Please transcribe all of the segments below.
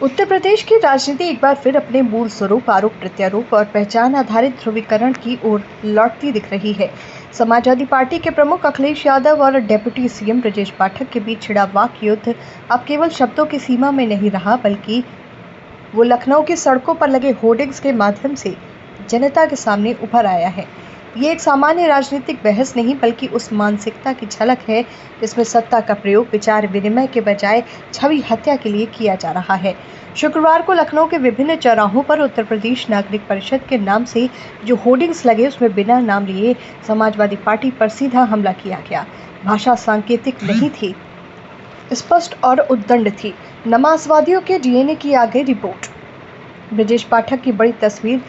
उत्तर प्रदेश की राजनीति एक बार फिर अपने मूल स्वरूप, आरोप प्रत्यारोप और पहचान आधारित ध्रुवीकरण की ओर लौटती दिख रही है। समाजवादी पार्टी के प्रमुख अखिलेश यादव और डिप्टी सीएम ब्रजेश पाठक के बीच छिड़ा वाक युद्ध अब केवल शब्दों की सीमा में नहीं रहा, बल्कि वो लखनऊ की सड़कों पर लगे होर्डिंग्स के माध्यम से जनता के सामने उभर आया है। ये एक सामान्य राजनीतिक बहस नहीं, बल्कि उस मानसिकता की झलक है जिसमें सत्ता का प्रयोग विचार विनिमय के बजाय छवि हत्या के लिए किया जा रहा है। शुक्रवार को लखनऊ के विभिन्न चौराहों पर उत्तर प्रदेश नागरिक परिषद के नाम से जो होर्डिंग्स लगे, उसमें बिना नाम लिए समाजवादी पार्टी पर सीधा हमला किया गया। भाषा सांकेतिक नहीं थी, स्पष्ट और उद्दंड थी। नमाजवादियों के डीएनए की आ गई रिपोर्ट। ब्रजेश पाठक की बड़ी तस्वीर,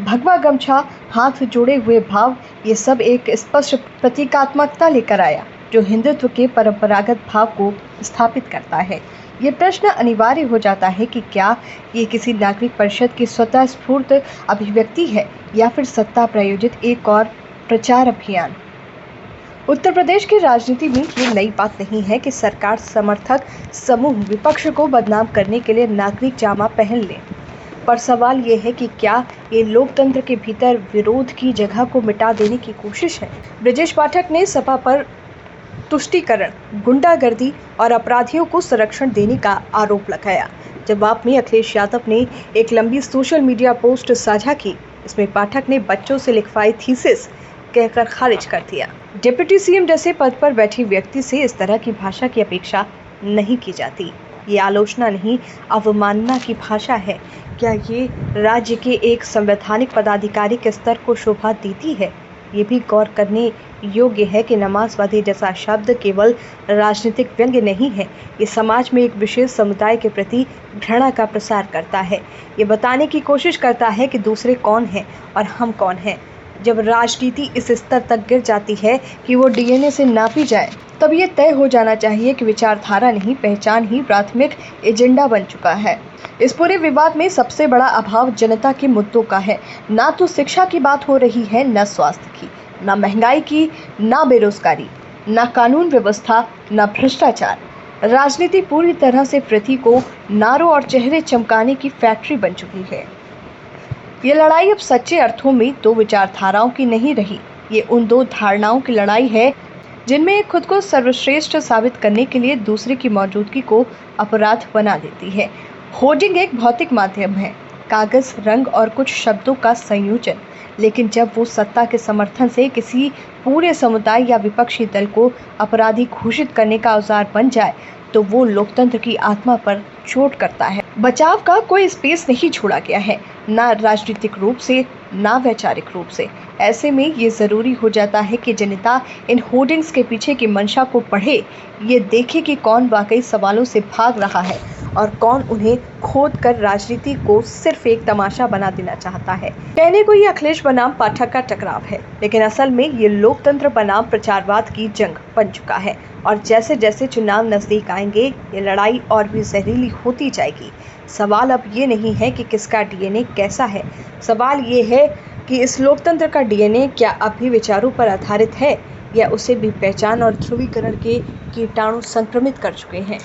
भगवा गमछा, हाथ जोड़े हुए भाव, ये सब एक स्पष्ट प्रतीकात्मकता लेकर आया जो हिंदुत्व के परंपरागत भाव को स्थापित करता है। ये प्रश्न अनिवार्य हो जाता है कि क्या ये किसी नागरिक परिषद की स्वतः स्फूर्त अभिव्यक्ति है या फिर सत्ता प्रायोजित एक और प्रचार अभियान। उत्तर प्रदेश की राजनीति में ये नई बात नहीं है कि सरकार समर्थक समूह विपक्ष को बदनाम करने के लिए नागरिक जामा पहन ले, पर सवाल ये है कि क्या ये लोकतंत्र के भीतर विरोध की जगह को मिटा देने की कोशिश है। ब्रजेश पाठक ने सपा पर तुष्टीकरण, गुंडागर्दी और अपराधियों को संरक्षण देने का आरोप लगाया। जवाब में अखिलेश यादव ने एक लंबी सोशल मीडिया पोस्ट साझा की। इसमें पाठक ने बच्चों से लिखवाई थीसिस कहकर खारिज कर दिया। डिप्टी सीएम जैसे पद पर बैठे व्यक्ति से इस तरह की भाषा की अपेक्षा नहीं की जाती। ये आलोचना नहीं, अवमानना की भाषा है। क्या ये राज्य के एक संवैधानिक पदाधिकारी के स्तर को शोभा देती है? ये भी गौर करने योग्य है कि नमाजवादी जैसा शब्द केवल राजनीतिक व्यंग्य नहीं है, ये समाज में एक विशेष समुदाय के प्रति घृणा का प्रसार करता है। ये बताने की कोशिश करता है कि दूसरे कौन हैं और हम कौन हैं। जब राजनीति इस स्तर तक गिर जाती है कि वो डीएनए से नापी जाए, तब ये तय हो जाना चाहिए कि विचारधारा नहीं, पहचान ही प्राथमिक एजेंडा बन चुका है। इस पूरे विवाद में सबसे बड़ा अभाव जनता के मुद्दों का है। ना तो शिक्षा की बात हो रही है, न स्वास्थ्य की, ना महंगाई की, ना बेरोजगारी, ना कानून व्यवस्था, ना भ्रष्टाचार। राजनीति पूरी तरह से पृथ्वी को नारों और चेहरे चमकाने की फैक्ट्री बन चुकी है। ये लड़ाई अब सच्चे अर्थों में दो विचारधाराओं की नहीं रही, ये उन दो धारणाओं की लड़ाई है जिनमें एक खुद को सर्वश्रेष्ठ साबित करने के लिए दूसरे की मौजूदगी को अपराध बना देती है। होर्डिंग एक भौतिक माध्यम है, कागज, रंग और कुछ शब्दों का संयोजन, लेकिन जब वो सत्ता के समर्थन से किसी पूरे समुदाय या विपक्षी दल को अपराधी घोषित करने का औजार बन जाए, तो वो लोकतंत्र की आत्मा पर चोट करता है। बचाव का कोई स्पेस नहीं छोड़ा गया है, ना राजनीतिक रूप से, ना वैचारिक रूप से। ऐसे में ये ज़रूरी हो जाता है कि जनता इन होर्डिंग्स के पीछे की मंशा को पढ़े, ये देखे कि कौन वाकई सवालों से भाग रहा है और कौन उन्हें खोद कर राजनीति को सिर्फ एक तमाशा बना देना चाहता है। कहने को ये अखिलेश बनाम पाठक का टकराव है, लेकिन असल में ये लोकतंत्र बनाम प्रचारवाद की जंग बन चुका है। और जैसे जैसे चुनाव नजदीक आएंगे, ये लड़ाई और भी जहरीली होती जाएगी। सवाल अब ये नहीं है कि किसका डीएनए कैसा है, सवाल ये है कि इस लोकतंत्र का डीएनए क्या अब भी विचारों पर आधारित है या उसे भी पहचान और ध्रुवीकरण के कीटाणु संक्रमित कर चुके हैं।